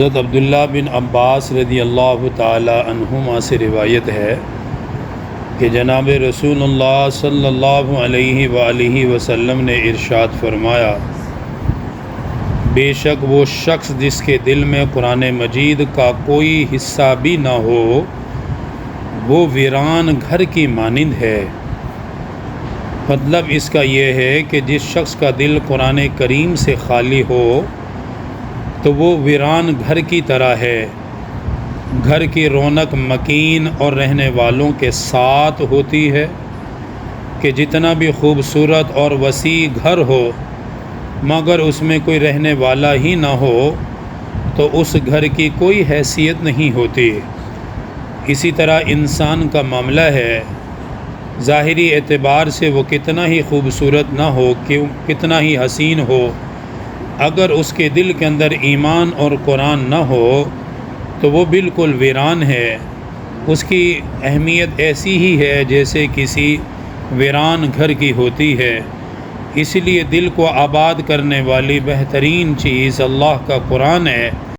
حضرت عبداللہ بن عباس رضی اللہ تعالی عنہما سے روایت ہے کہ جناب رسول اللہ صلی اللہ علیہ وآلہ وسلم نے ارشاد فرمایا، بے شک وہ شخص جس کے دل میں قرآن مجید کا کوئی حصہ بھی نہ ہو وہ ویران گھر کی مانند ہے۔ مطلب اس کا یہ ہے کہ جس شخص کا دل قرآن کریم سے خالی ہو تو وہ ویران گھر کی طرح ہے۔ گھر کی رونق مکین اور رہنے والوں کے ساتھ ہوتی ہے کہ جتنا بھی خوبصورت اور وسیع گھر ہو مگر اس میں کوئی رہنے والا ہی نہ ہو تو اس گھر کی کوئی حیثیت نہیں ہوتی۔ اسی طرح انسان کا معاملہ ہے، ظاہری اعتبار سے وہ کتنا ہی خوبصورت نہ ہو، کتنا ہی حسین ہو، اگر اس کے دل کے اندر ایمان اور قرآن نہ ہو تو وہ بالکل ویران ہے۔ اس کی اہمیت ایسی ہی ہے جیسے کسی ویران گھر کی ہوتی ہے۔ اس لیے دل کو آباد کرنے والی بہترین چیز اللہ کا قرآن ہے۔